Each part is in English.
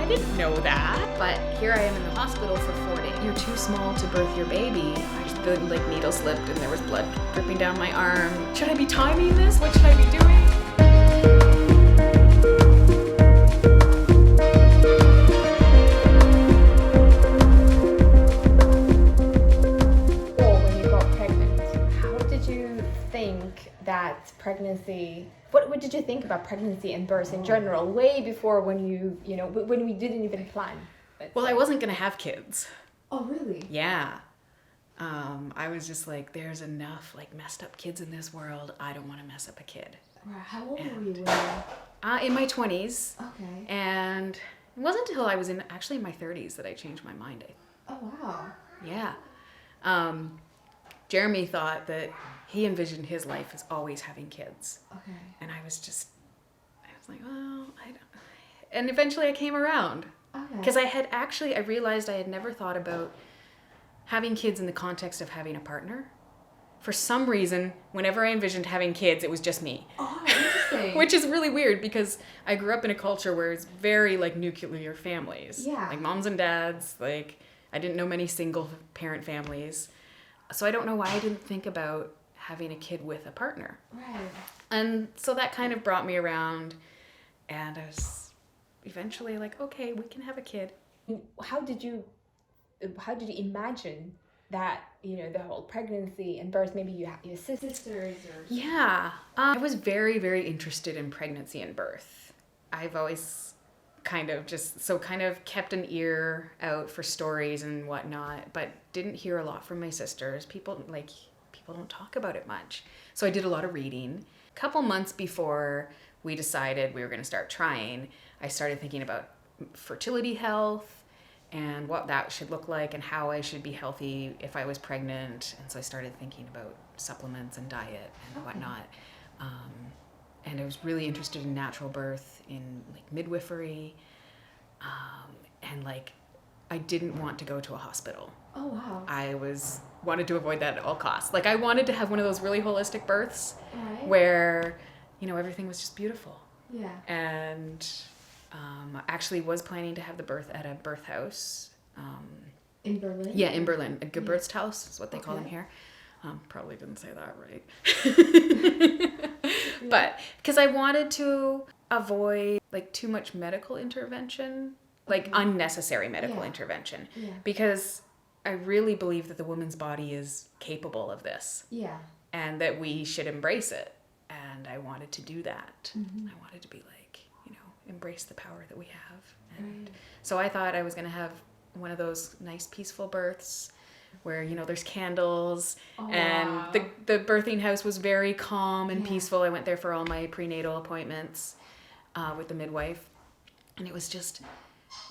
I didn't know that. But here I am in the hospital for 4 days. You're too small to birth your baby. The needle slipped and there was blood dripping down my arm. Should I be timing this? What should I be doing? That pregnancy, what did you think about pregnancy and birth in general, way before when when we didn't even plan? Well, I wasn't going to have kids. Oh, really? Yeah. I was just like, there's enough like messed up kids in this world. I don't want to mess up a kid. Right. How old were you when in my 20s. Okay. And it wasn't until I was in my 30s that I changed my mind. Oh, wow. Yeah. Jeremy thought that he envisioned his life as always having kids. Okay. And I was like, well, I don't. And eventually I came around. Okay. Because I realized I had never thought about having kids in the context of having a partner. For some reason, whenever I envisioned having kids, it was just me. Oh, interesting. Which is really weird because I grew up in a culture where it's very like nuclear families. Yeah. Like moms and dads. Like I didn't know many single parent families. So I don't know why I didn't think about having a kid with a partner. Right. And so that kind of brought me around, and I was eventually like, okay, we can have a kid. How did you imagine that, the whole pregnancy and birth? Maybe you have your sisters or... Yeah. I was very, very interested in pregnancy and birth. I've always kind of kept an ear out for stories and whatnot, but didn't hear a lot from my sisters. People don't talk about it much. So I did a lot of reading. A couple months before we decided we were going to start trying, I started thinking about fertility health and what that should look like and how I should be healthy if I was pregnant. And so I started thinking about supplements and diet and whatnot. And I was really interested in natural birth, in like midwifery, and like I didn't want to go to a hospital. Oh, wow. I wanted to avoid that at all costs. Like I wanted to have one of those really holistic births, right, where everything was just beautiful. Yeah. And I actually was planning to have the birth at a birth house. In Berlin? Yeah, in Berlin. A Geburtshaus is what they call them here. Probably didn't say that right. But because I wanted to avoid like too much medical intervention, like unnecessary medical intervention. Yeah. Because I really believe that the woman's body is capable of this. Yeah. And that we should embrace it. And I wanted to do that. Mm-hmm. I wanted to be like, embrace the power that we have. And so I thought I was going to have one of those nice peaceful births where, there's candles, and wow, the birthing house was very calm and peaceful. I went there for all my prenatal appointments with the midwife, and it was just,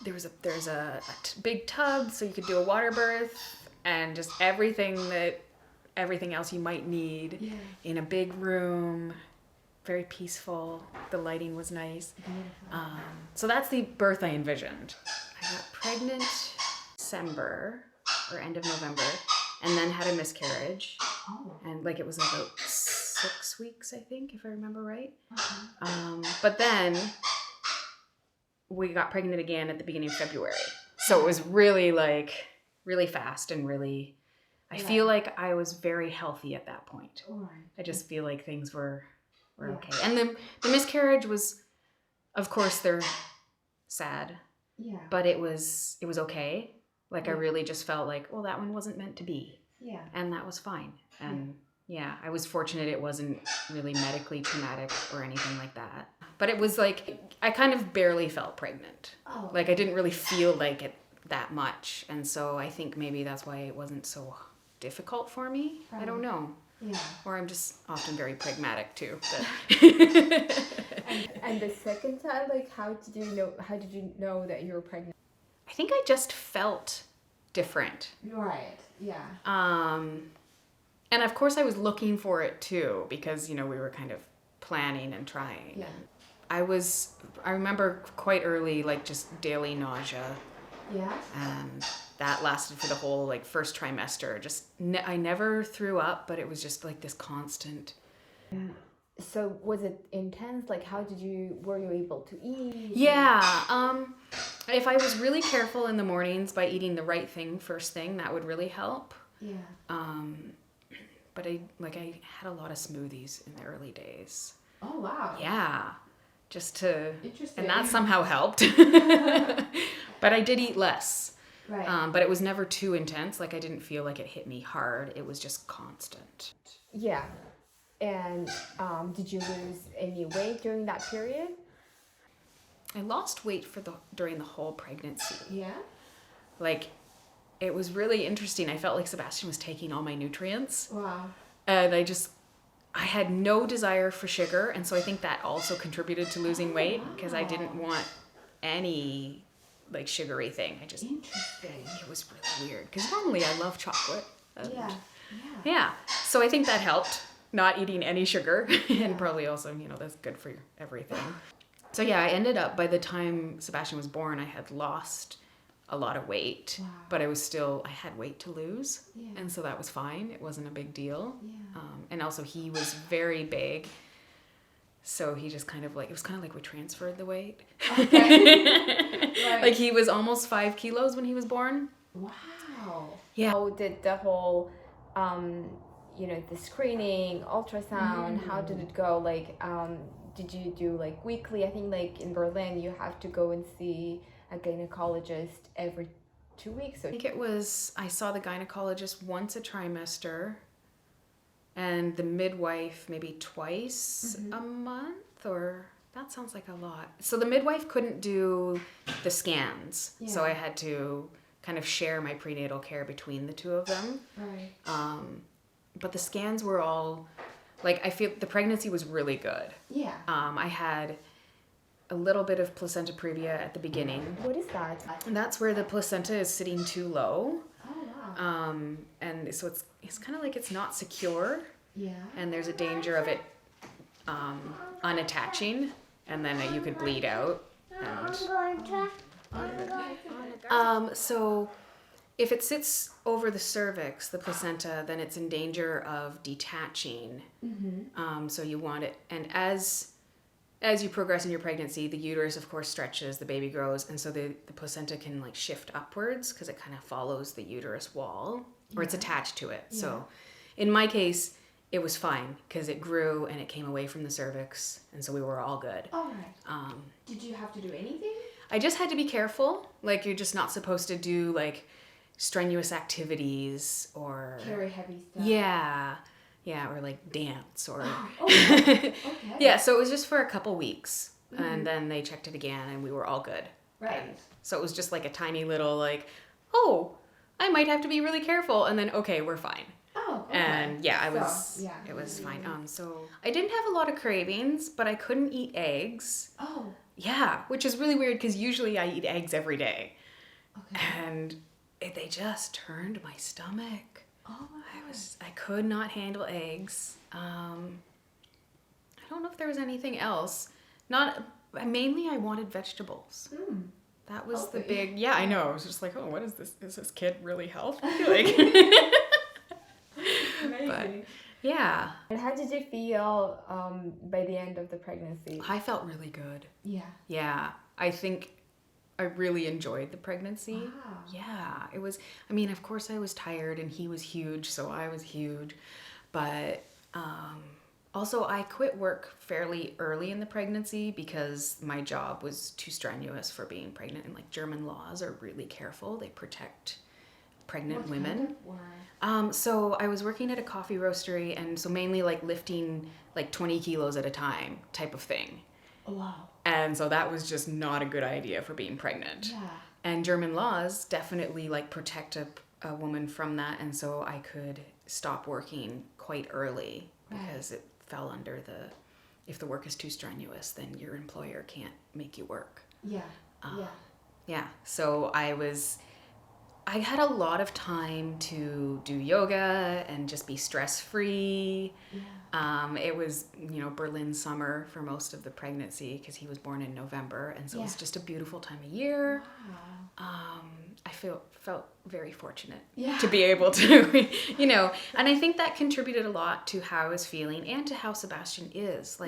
there's a big tub so you could do a water birth and just everything else you might need in a big room. Very peaceful. The lighting was nice. So that's the birth I envisioned. I got pregnant December or end of November, and then had a miscarriage. And it was about 6 weeks, I think, if I remember right. But then we got pregnant again at the beginning of February. So it was really really fast and really, I feel like I was very healthy at that point. I just feel like things were okay. And the miscarriage was, of course, they're sad. Yeah. But it was okay. I really just felt like, well, that one wasn't meant to be. Yeah. And that was fine. And I was fortunate it wasn't really medically traumatic or anything like that. But it was I kind of barely felt pregnant. Oh. I didn't really feel like it that much. And so I think maybe that's why it wasn't so difficult for me. I don't know. Yeah. Or I'm just often very pragmatic too. And the second time, how did you know that you were pregnant? I think I just felt different. Right. Yeah. And of course I was looking for it too, because we were kind of planning and trying. Yeah. I remember quite early, just daily nausea. Yeah. And that lasted for the whole first trimester. I never threw up, but it was just this constant. Yeah. So was it intense? Were you able to eat? Yeah. If if I was really careful in the mornings by eating the right thing first thing, that would really help. Yeah. But I had a lot of smoothies in the early days. Oh, wow. Yeah. Just to, Interesting. and that somehow helped. But I did eat less. Right. But it was never too intense. Like I didn't feel like it hit me hard. It was just constant. Yeah. And did you lose any weight during that period? I lost weight during the whole pregnancy. Yeah. Like, it was really interesting. I felt like Sebastian was taking all my nutrients. Wow. And I had no desire for sugar. And so I think that also contributed to losing weight because I didn't want any like sugary thing. Interesting. It was really weird because normally I love chocolate. Yeah. So I think that helped, not eating any sugar. And probably also, that's good for everything. So yeah, I ended up, by the time Sebastian was born, I had lost a lot of weight. Wow. But I had weight to lose. Yeah. And so that was fine. It wasn't a big deal. Yeah. And also he was very big. So he just it was kind of like we transferred the weight. Okay. Right. Like he was almost 5 kilos when he was born. Wow. Yeah. How did the whole, the screening, ultrasound, how did it go? Like, did you do like weekly? I think like in Berlin, you have to go and see a gynecologist every 2 weeks. I think I saw the gynecologist once a trimester and the midwife maybe twice a month, or that sounds like a lot. So the midwife couldn't do the scans. Yeah. So I had to kind of share my prenatal care between the two of them. Right. But the scans were all, I feel the pregnancy was really good. Yeah. I had a little bit of placenta previa at the beginning. What is that? And that's where the placenta is sitting too low. Oh, wow. And so it's kind of like it's not secure. Yeah. And there's a danger of it unattaching, and then you could bleed out. So if it sits over the cervix, the placenta, then it's in danger of detaching. Mm-hmm. So you want it, and as you progress in your pregnancy, the uterus, of course, stretches, the baby grows, and so the placenta can shift upwards because it kind of follows the uterus wall, or it's attached to it. Yeah. So in my case, it was fine because it grew and it came away from the cervix, and so we were all good. All right. Did you have to do anything? I just had to be careful. You're just not supposed to do strenuous activities or carry heavy stuff. Yeah, or dance or Okay. Yeah, so it was just for a couple weeks, and then they checked it again and we were all good. Right. And so it was just a tiny little I might have to be really careful, and then okay, we're fine. Oh, okay. And yeah, it was fine. So I didn't have a lot of cravings, but I couldn't eat eggs. Oh. Yeah, which is really weird because usually I eat eggs every day. Okay. And they just turned my stomach. Oh my God. I could not handle eggs. I don't know if there was anything else. Mainly I wanted vegetables. That was the big, I know. I was just what is this? Is this kid really healthy? Amazing. But, yeah. And how did you feel by the end of the pregnancy? I felt really good. Yeah. Yeah. I think I really enjoyed the pregnancy. Wow. Yeah. It was, of course I was tired and he was huge, so I was huge. But also I quit work fairly early in the pregnancy because my job was too strenuous for being pregnant, and German laws are really careful. They protect pregnant women. Kind of work? So I was working at a coffee roastery, and so mainly lifting 20 kilos at a time type of thing. Oh, wow. And so that was just not a good idea for being pregnant. Yeah. And German laws definitely protect a woman from that, and so I could stop working quite early because it fell under if the work is too strenuous, then your employer can't make you work. Yeah. Yeah. So I had a lot of time to do yoga and just be stress-free. Yeah. It was, Berlin summer for most of the pregnancy because he was born in November, and so it was just a beautiful time of year. Wow. I felt very fortunate Yeah. to be able to, and I think that contributed a lot to how I was feeling and to how Sebastian is,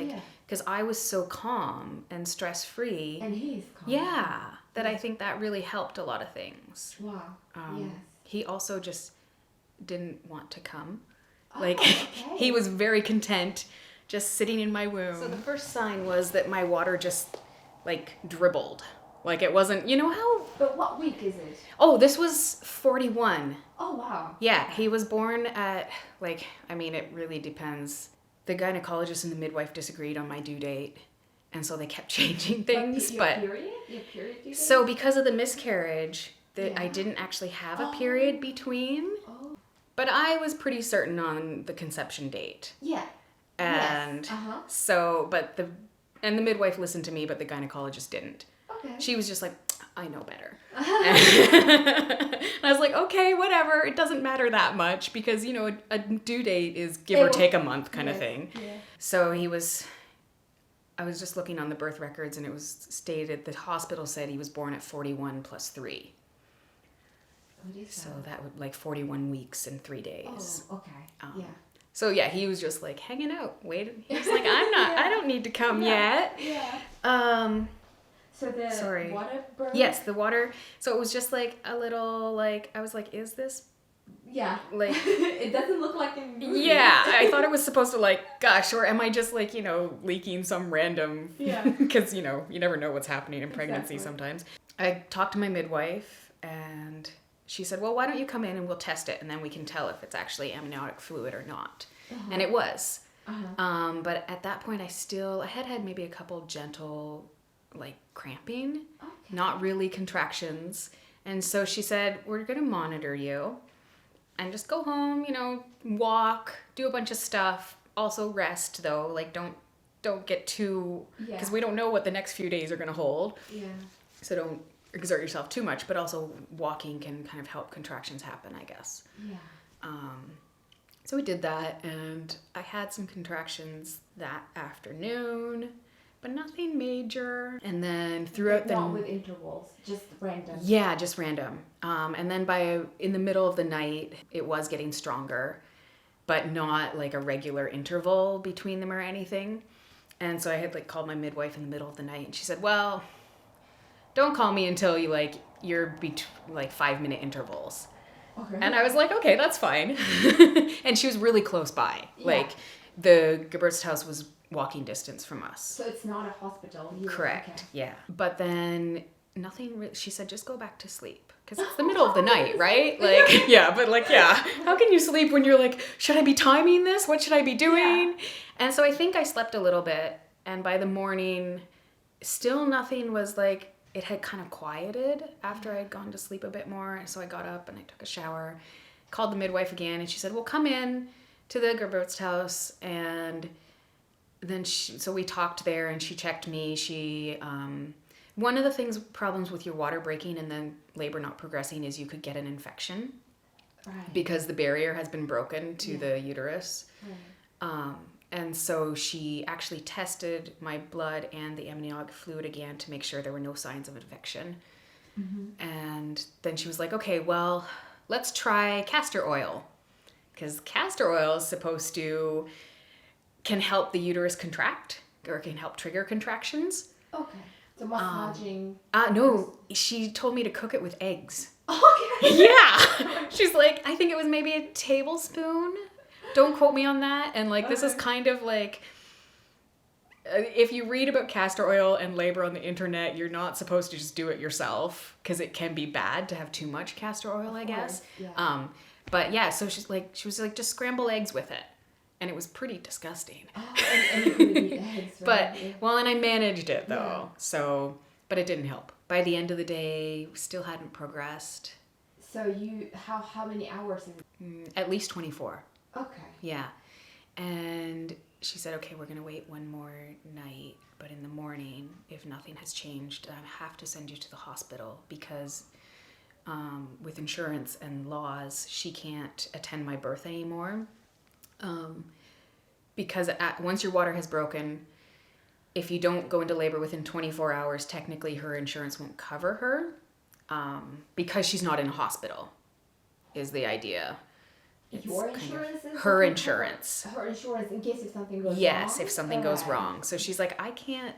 because I was so calm and stress-free. And he's calm. Yeah. that I think that really helped a lot of things. Wow. Yes. He also just didn't want to come. Oh, Like, okay. he was very content just sitting in my womb. So the first sign was that my water just, like, dribbled. Like, it wasn't, you know how... But what week is it? Oh, this was 41. Oh, wow. Yeah, he was born at, like, I mean, it really depends. The gynecologist and the midwife disagreed on my due date, and so they kept changing things. Your period? Your period due date? So because of the miscarriage, Yeah. I didn't actually have a period between. Oh. But I was pretty certain on the conception date. Yeah. And Yes. Uh-huh. so, the midwife listened to me, but the gynecologist didn't. Okay. She was just like, I know better. And I was like, okay, whatever. It doesn't matter that much because, you know, a due date is give or take a month kind of thing. Yeah. So I was just looking on the birth records and it was stated, the hospital said he was born at 41 plus 3. What is So that would like 41 weeks and 3 days. Oh, okay. Yeah. So yeah, he was just like hanging out, waiting. He was like, I don't need to come yet. Yeah. So the Sorry. water birth? Yes, the water. So it was just like a little like, I was like, is this Yeah. like... It doesn't look like in movies. Yeah, I thought it was supposed to like, gosh, or am I just like, you know, leaking some random... Yeah. Because, you know, you never know what's happening in pregnancy Exactly. sometimes. I talked to my midwife and she said, well, why don't you come in and we'll test it and then we can tell if it's actually amniotic fluid or not. Uh-huh. And it was. Uh-huh. But at that point, I had maybe a couple gentle, like, cramping, Okay. not really contractions. And so she said, we're going to monitor you and just go home, you know, walk, do a bunch of stuff. Also rest, though. Like, don't get too... Yeah. Because we don't know what the next few days are going to hold. Yeah. So don't exert yourself too much. But also walking can kind of help contractions happen, I guess. Yeah. So we did that, and I had some contractions that afternoon, but nothing major. And then throughout Not with intervals, just random. Yeah, just random. And then in the middle of the night, it was getting stronger, but not like a regular interval between them or anything. And so I had like called my midwife in the middle of the night, and she said, well, don't call me until you're 5-minute intervals. Okay. And I was like, okay, that's fine. And she was really close by. Yeah. Like, the Geburtshaus was walking distance from us. So it's not a hospital. Correct, Okay. yeah. But then she said, just go back to sleep. Because it's the middle of the night, right? Like, yeah, but like, yeah. How can you sleep when you're like, should I be timing this? What should I be doing? Yeah. And so I think I slept a little bit. And by the morning, still nothing was like... It had kind of quieted after I had gone to sleep a bit more. And so I got up and I took a shower, called the midwife again, and she said, well, come in to the Geburtshaus. And then so we talked there and she checked me. One of the problems with your water breaking and then labor not progressing is you could get an infection. Right. Because the barrier has been broken to the uterus. Right. And so she actually tested my blood and the amniotic fluid again to make sure there were no signs of infection. Mm-hmm. And then she was like, okay, well, let's try castor oil. Because castor oil is can help the uterus contract or can help trigger contractions. Okay. So massaging. No, she told me to cook it with eggs. Okay. Yeah. She's like, I think it was maybe a tablespoon. Don't quote me on that. And like, this is kind of like, if you read about castor oil and labor on the internet, you're not supposed to just do it yourself because it can be bad to have too much castor oil, I guess. Yeah. But yeah, so she was like, just scramble eggs with it. And it was pretty disgusting. Oh, and you could eat eggs, right? But, and I managed it though. Yeah. But it didn't help. By the end of the day, still hadn't progressed. So how many hours? At least 24. Okay. Yeah. And she said, okay, we're going to wait one more night. But in the morning, if nothing has changed, I have to send you to the hospital because with insurance and laws, she can't attend my birth anymore. Because once your water has broken, if you don't go into labor within 24 hours, technically her insurance won't cover her because she's not in a hospital is the idea. Your insurance is her insurance. Her insurance in case if something goes wrong? Yes, if something goes wrong. So she's like, I can't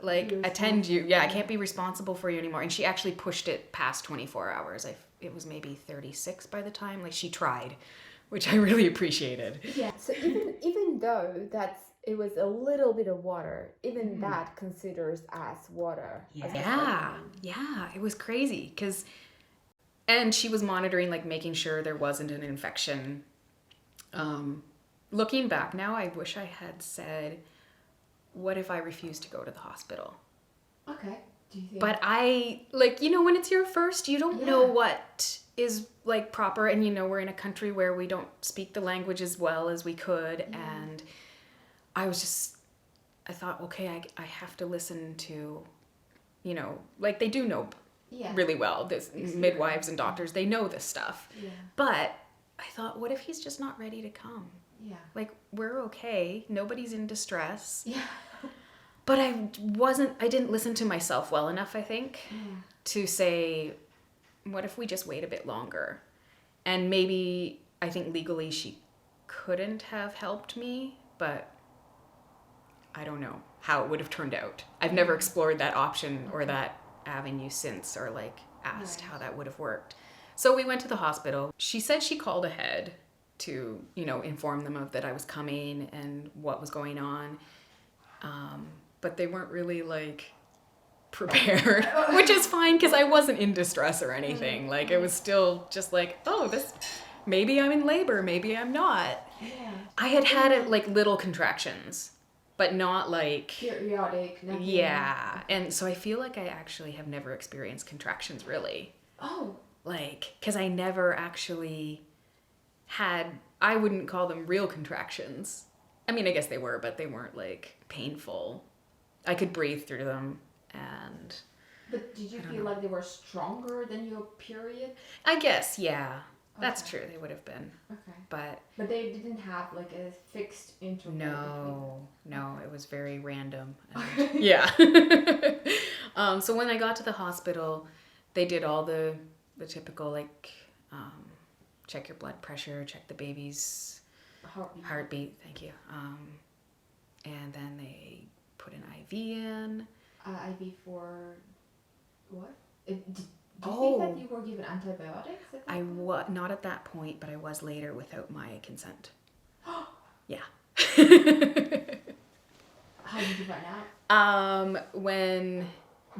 like Be attend you. Yeah, I responsible. can't be responsible for you anymore. And she actually pushed it past 24 hours. It was maybe 36 by the time. Like she tried, which I really appreciated. Yeah. So even though it was a little bit of water, even that considers as water. As Yeah, pregnant. yeah, it was crazy and she was monitoring, like making sure there wasn't an infection. Looking back now, I wish I had said, what if I refused to go to the hospital? Okay. Do you think? But I, like, when it's your first, you don't know Yeah. what is like proper. And we're in a country where we don't speak the language as well as we could. And I thought, okay, I have to listen to, like they do know really well, this midwives and doctors, they know this stuff. Yeah. But I thought, what if he's just not ready to come? Yeah. Like, we're okay. Nobody's in distress. Yeah. But I didn't listen to myself well enough, I think, to say, what if we just wait a bit longer? And maybe, I think legally she couldn't have helped me, but I don't know how it would have turned out. I've never explored that option or that avenue since, or like asked how that would have worked. So we went to the hospital. She said she called ahead to, inform them of that I was coming and what was going on. But they weren't really like prepared, which is fine because I wasn't in distress or anything. Like it was still just like, oh, maybe I'm in labor, maybe I'm not. Yeah. I had like little contractions, but not like Periodic. Nothing. Yeah. And so I feel like I actually have never experienced contractions really. Oh. Like, because I never actually I wouldn't call them real contractions. I mean, I guess they were, but they weren't like painful. I could breathe through them, and But did you feel like they were stronger than your period? I guess, yeah. That's Okay. true, they would have been. Okay. But But they didn't have like a fixed interval. no, it was very random. Okay. Yeah. So when I got to the hospital, they did all the typical, like, check your blood pressure, check the baby's heartbeat. Thank you. And then they put an IV in. IV for what? Do you Oh. think that you were given antibiotics? At that I point? was not at that point, but I was later without my consent. Yeah. How did you find out? When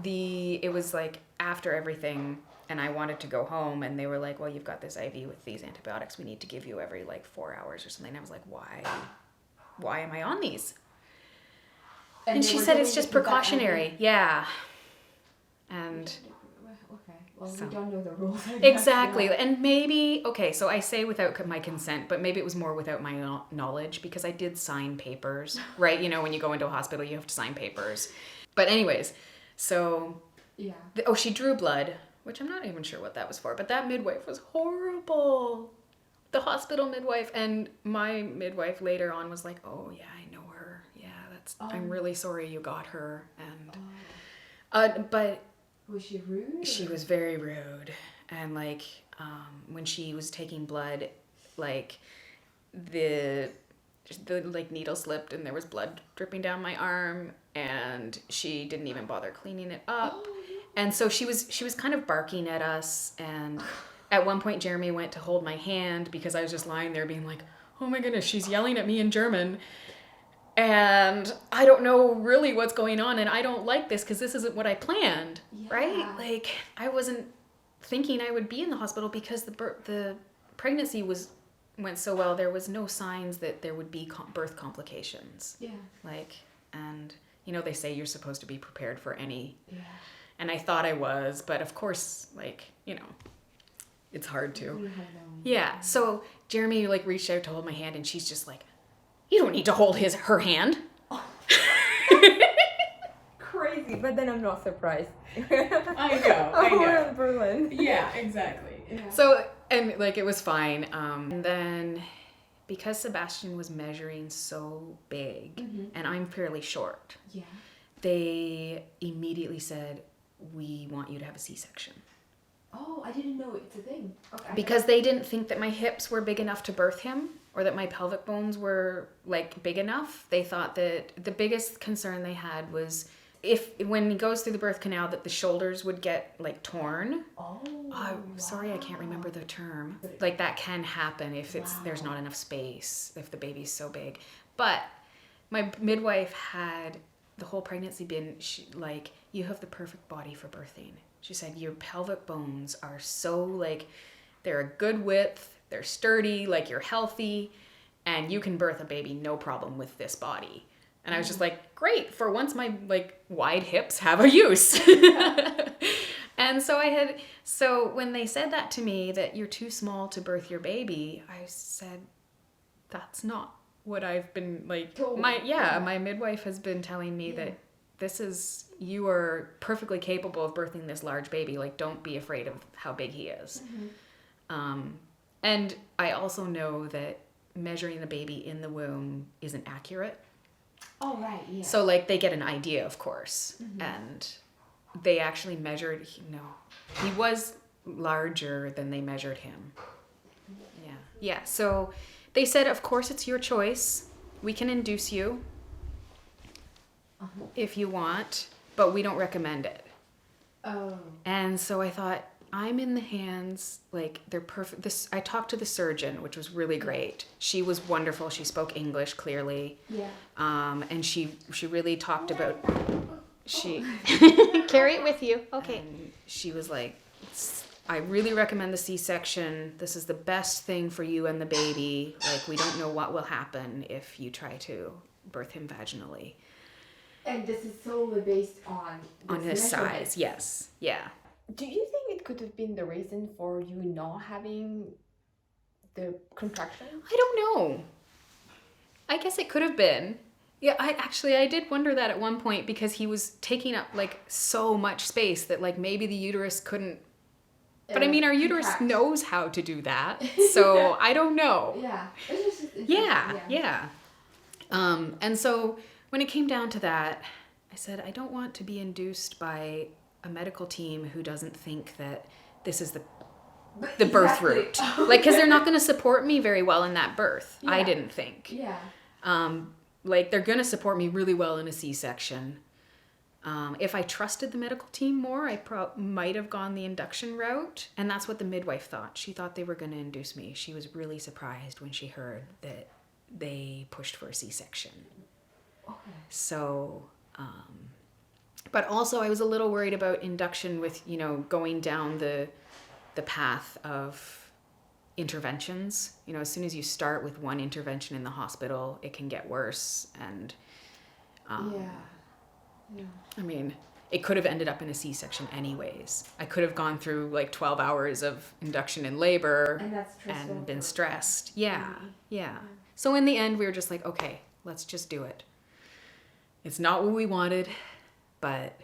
it was like after everything, and I wanted to go home, and they were like, well, you've got this IV with these antibiotics we need to give you every like 4 hours or something. And I was like, why am I on these? And they she were said doing it's just it with that precautionary. IV? Yeah. And Okay. Well, So. we don't know the rules. I guess, exactly. yeah. And maybe, okay, so I say without my consent, but maybe it was more without my knowledge, because I did sign papers, right? When you go into a hospital, you have to sign papers. But anyways, so, Yeah. she drew blood, which I'm not even sure what that was for, but that midwife was horrible. The hospital midwife, and my midwife later on was like, oh yeah, I know her. Yeah, I'm really sorry you got her. And, but Was she rude? she was very rude. And like, when she was taking blood, like the like needle slipped and there was blood dripping down my arm, and she didn't even bother cleaning it up. And so she was kind of barking at us, and at one point Jeremy went to hold my hand because I was just lying there being like, oh my goodness, she's yelling at me in German. And I don't know really what's going on, and I don't like this because this isn't what I planned, right? Like, I wasn't thinking I would be in the hospital because the pregnancy went so well. There was no signs that there would be birth complications. Yeah. Like, and they say you're supposed to be prepared for any. Yeah. And I thought I was, but of course, like, it's hard to. We have known. Yeah. So Jeremy like reached out to hold my hand, and she's just like, you don't need to hold her hand. Crazy, but then I'm not surprised. I know. We're in Berlin. Yeah, exactly. Yeah. So, and like, it was fine. And then because Sebastian was measuring so big, and I'm fairly short, Yeah. they immediately said, we want you to have a C-section. Oh, I didn't know it's a thing. Okay. Because they didn't think that my hips were big enough to birth him, or that my pelvic bones were like big enough. They thought that the biggest concern they had was when he goes through the birth canal, that the shoulders would get like torn. Oh, Sorry, I can't remember the term. Like that can happen if there's not enough space, if the baby's so big. But my midwife had the whole pregnancy been like, you have the perfect body for birthing. She said, your pelvic bones are so like, they're a good width, they're sturdy, like you're healthy, and you can birth a baby no problem with this body. And I was just like, great, for once my like wide hips have a use. And so when they said that to me, that you're too small to birth your baby, I said, that's not what I've been like. My midwife has been telling me that you are perfectly capable of birthing this large baby. Like, don't be afraid of how big he is. And I also know that measuring the baby in the womb isn't accurate. Oh, right, yeah. So, like, they get an idea, of course. And they actually measured, he was larger than they measured him. Yeah, so they said, of course, it's your choice. We can induce you if you want, but we don't recommend it. Oh. And so I thought, I'm in the hands, like, they're perfect. I talked to the surgeon, which was really great. She was wonderful. She spoke English clearly. Yeah. And she really talked about, carry it with you. Okay. And she was like, I really recommend the C-section. This is the best thing for you and the baby. Like, we don't know what will happen if you try to birth him vaginally. And this is solely based on his size, yes. Yeah. Do you think it could have been the reason for you not having the contraction? I don't know. I guess it could have been. Yeah, I did wonder that at one point, because he was taking up like so much space that like maybe the uterus couldn't. But I mean, our uterus knows how to do that, so I don't know. Yeah. It's just Yeah. And so when it came down to that, I said, I don't want to be induced by a medical team who doesn't think that this is the birth route. Like, because they're not going to support me very well in that birth. Yeah. I didn't think. Yeah. Like, they're going to support me really well in a C-section. If I trusted the medical team more, I might have gone the induction route. And that's what the midwife thought. She thought they were going to induce me. She was really surprised when she heard that they pushed for a C-section. Okay. So, but also I was a little worried about induction with, going down the path of interventions. As soon as you start with one intervention in the hospital, it can get worse. And, I mean, it could have ended up in a C-section anyways. I could have gone through like 12 hours of induction in labor and been stressed. Yeah. So in the end, we were just like, okay, let's just do it. It's not what we wanted, but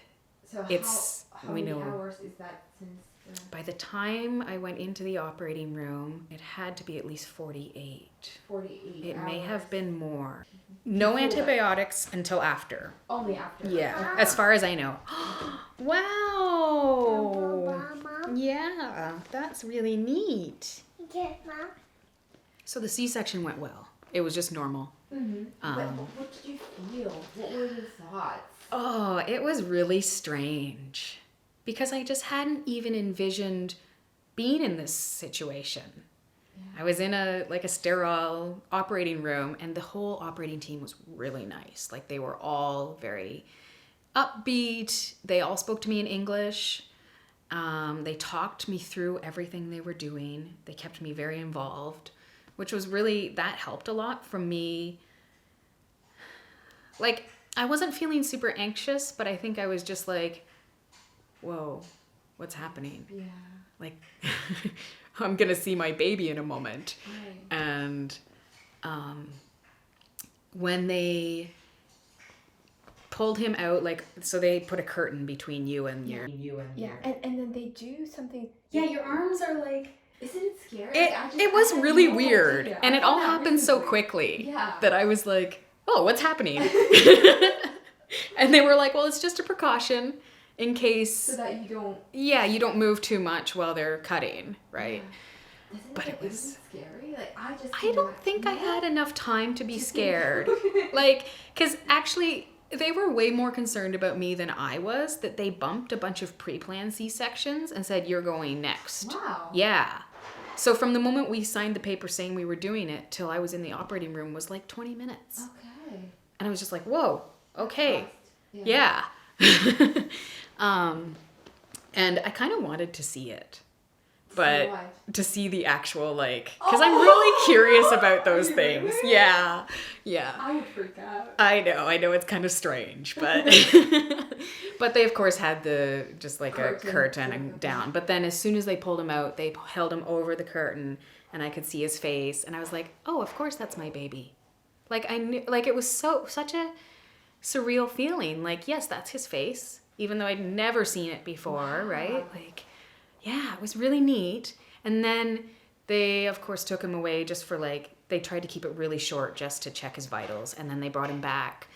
so how we many know. Hours is that since? By the time I went into the operating room, it had to be at least 48. 48 It hours. may have been more. No antibiotics until after. Only after. Yeah, as far as I know. Wow. Yeah, that's really neat. So the C-section went well. It was just normal. Mm-hmm. What did you feel? What were your thoughts? Oh, it was really strange, because I just hadn't even envisioned being in this situation. Yeah. I was in a sterile operating room, and the whole operating team was really nice. Like, they were all very upbeat. They all spoke to me in English. They talked me through everything they were doing. They kept me very involved, which was that helped a lot from me. Like, I wasn't feeling super anxious, but I think I was just like, whoa, what's happening? Yeah. Like, I'm going to see my baby in a moment. Right. And when they pulled him out, so they put a curtain between you and your... And then they do something... Yeah, your arms are like... Isn't it scary? It was really weird. And it all happened so quickly that I was like, oh, what's happening? And they were like, well, it's just a precaution in case... So that you don't... Yeah, you don't move too much while they're cutting, right? Yeah. But it was... scary? Like, I don't think I had enough time to be scared. Like, because actually, They were way more concerned about me than I was, that they bumped a bunch of pre-planned C-sections and said, you're going next. Wow. Yeah. So from the moment we signed the paper saying we were doing it till I was in the operating room was like 20 minutes. Okay. And I was just like, whoa, okay. Fast. Yeah. And I kind of wanted to see it. But to see the actual, like, because I'm really curious about those things. Really? Yeah. Yeah. I would freak out. I know it's kind of strange, but but they of course had the just like a curtain down. But then as soon as they pulled him out, they held him over the curtain and I could see his face and I was like, "Oh, of course that's my baby." Like I knew, like it was such a surreal feeling. Like, yes, that's his face, even though I'd never seen it before, right? Like, yeah, it was really neat. And then they, of course, took him away just for like, they tried to keep it really short just to check his vitals. And then they brought him back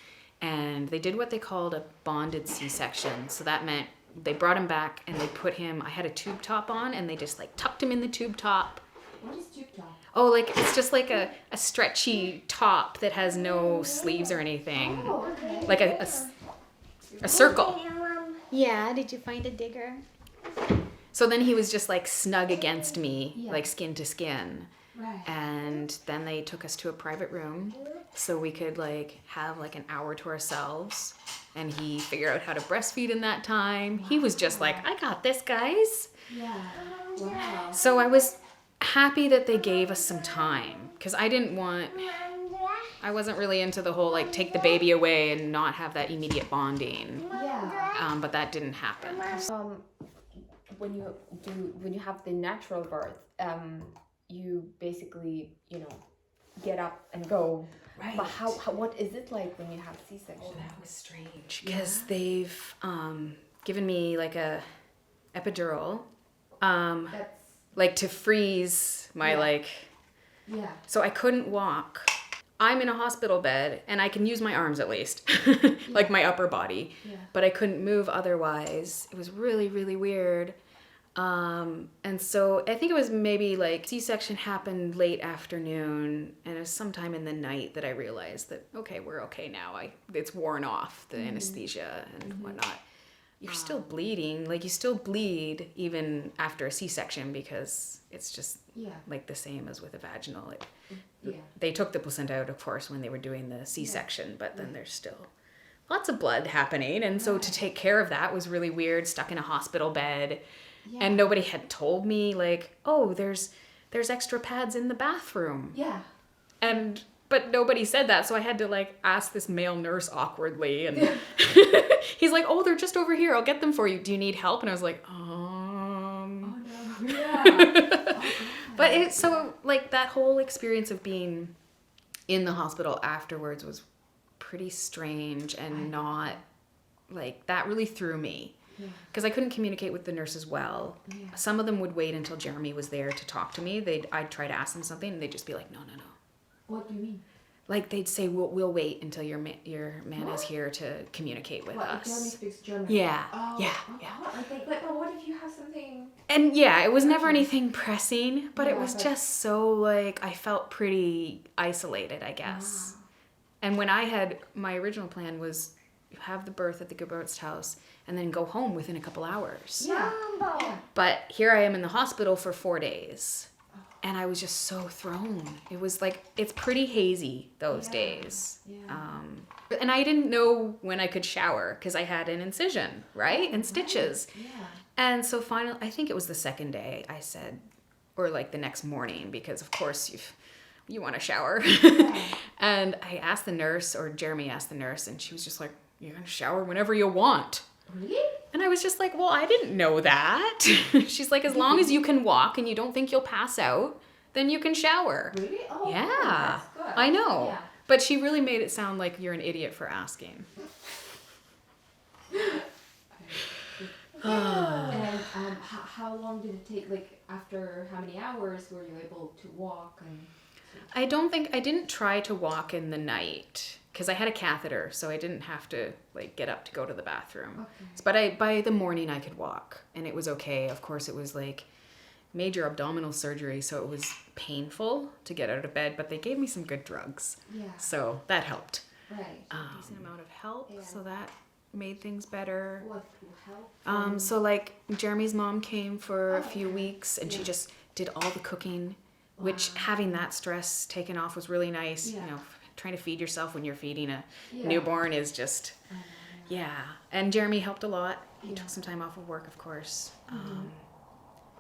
and they did what they called a bonded C-section. So that meant they brought him back and they put him, I had a tube top on and they just like tucked him in the tube top. What is tube top? Oh, like it's just like a stretchy top that has no sleeves or anything. Oh, okay. Like a circle. Yeah, did you find a digger? So then he was just like snug against me, Yeah. like skin to skin. Right. And then they took us to a private room so we could like have like an hour to ourselves. And he figured out how to breastfeed in that time. He was just like, I got this, guys. Yeah. Wow. So I was happy that they gave us some time because I wasn't really into the whole like take the baby away and not have that immediate bonding. Yeah. But that didn't happen. When you have the natural birth, you basically, get up and go. Right. But how what is it like when you have C-section? Oh, that was strange because they've given me like a epidural, That's like to freeze my yeah. so I couldn't walk. I'm in a hospital bed and I can use my arms at least, like my upper body, but I couldn't move otherwise. It was really, really weird. And so I think it was maybe like C-section happened late afternoon and it was sometime in the night that I realized that, okay, we're okay now. It's worn off, the anesthesia and whatnot. You're still bleeding. Like you still bleed even after a C-section because it's just like the same as with a vaginal. They took the placenta out, of course, when they were doing the C-section, but then there's still lots of blood happening. And so to take care of that was really weird, stuck in a hospital bed. Yeah. And nobody had told me like, oh, there's extra pads in the bathroom. Yeah. But nobody said that, so I had to like ask this male nurse awkwardly, and he's like, "Oh, they're just over here. I'll get them for you. Do you need help?" And I was like, Oh no. Yeah. But it's so like that whole experience of being in the hospital afterwards was pretty strange and not like that really threw me. Because I couldn't communicate with the nurses well. Yeah. Some of them would wait until Jeremy was there to talk to me. I'd try to ask them something, and they'd just be like, "No." What do you mean? Like they'd say, "We'll wait until your man is here to communicate with us." Jeremy speaks German. Yeah. Oh, Yeah. Okay. But what if you have something? And yeah, it was never anything pressing, but it was but... just so like I felt pretty isolated, I guess. Wow. And when I had my original plan was have the birth at the Geburtshaus and then go home within a couple hours. Yeah. But here I am in the hospital for 4 days. And I was just so thrown. It was like, it's pretty hazy those days. Yeah. And I didn't know when I could shower because I had an incision, right? And stitches. Yeah. And so finally, I think it was the second day I said, or like the next morning, because of course you want to shower. Yeah. And I asked the nurse, or Jeremy asked the nurse, and she was just like, "You're going to shower whenever you want." Really? And I was just like, well, I didn't know that. She's like, as long as you can walk and you don't think you'll pass out, then you can shower. Really? Oh, yeah. That's good. I know. Yeah. But she really made it sound like you're an idiot for asking. And how long did it take? Like after how many hours were you able to walk? And I didn't try to walk in the night because I had a catheter, so I didn't have to like get up to go to the bathroom. Okay. But by the morning I could walk and it was okay. Of course it was like major abdominal surgery, so it was painful to get out of bed, but they gave me some good drugs. Yeah. So that helped. Right. a decent amount of help, so that made things better. What help? So like Jeremy's mom came for a few weeks, and she just did all the cooking, which having that stress taken off was really nice. You know, trying to feed yourself when you're feeding a newborn is just, And Jeremy helped a lot. He took some time off of work, of course.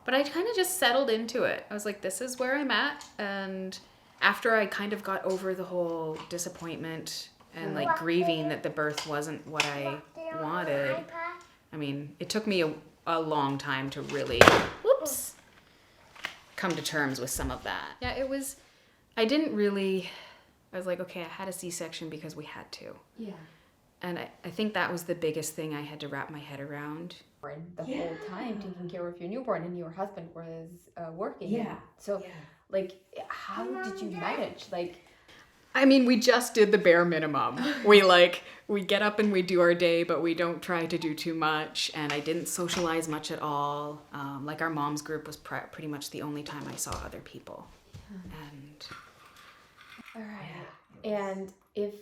But I kind of just settled into it. I was like, this is where I'm at. And after I kind of got over the whole disappointment and like grieving that the birth wasn't what I wanted, I mean, it took me a long time to really, come to terms with some of that. Yeah, I was like, okay, I had a C-section because we had to. Yeah. And I think that was the biggest thing I had to wrap my head around. The whole time taking care of your newborn, and your husband was working. Yeah. So, like, how did you manage? Like, I mean, we just did the bare minimum. We get up and we do our day, but we don't try to do too much. And I didn't socialize much at all. Like our mom's group was pretty much the only time I saw other people. And all right. And if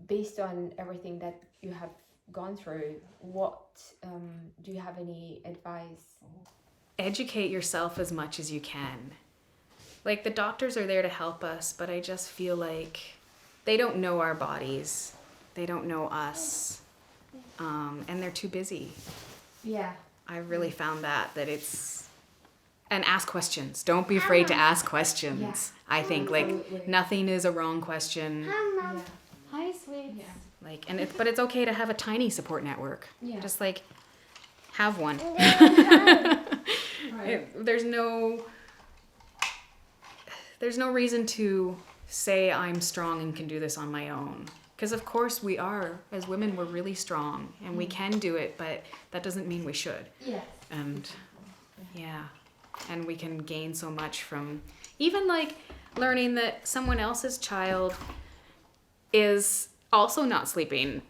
based on everything that you have gone through, what do you have any advice? Educate yourself as much as you can. Like, the doctors are there to help us, but I just feel like they don't know our bodies. They don't know us. And they're too busy. Yeah. I really found that it's... And ask questions. Don't be afraid to ask questions. Yeah. I think, like, nothing is a wrong question. Hi, sweet. Yeah. Like, but it's okay to have a tiny support network. Yeah. Just like have one. There's no reason to say I'm strong and can do this on my own. Because of course we are. As women, we're really strong and we can do it, but that doesn't mean we should. Yes. And and we can gain so much from even like learning that someone else's child is also not sleeping.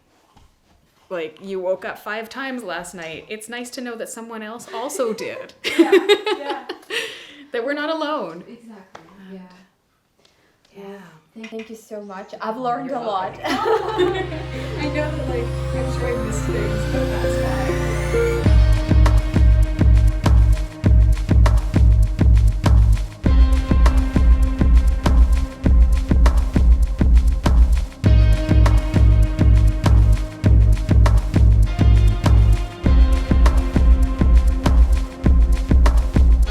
Like, you woke up 5 times last night. It's nice to know that someone else also did. That we're not alone. Exactly. Thank you so much. I've learned a lot. I know that, like, I'm showing mistakes, but that's why.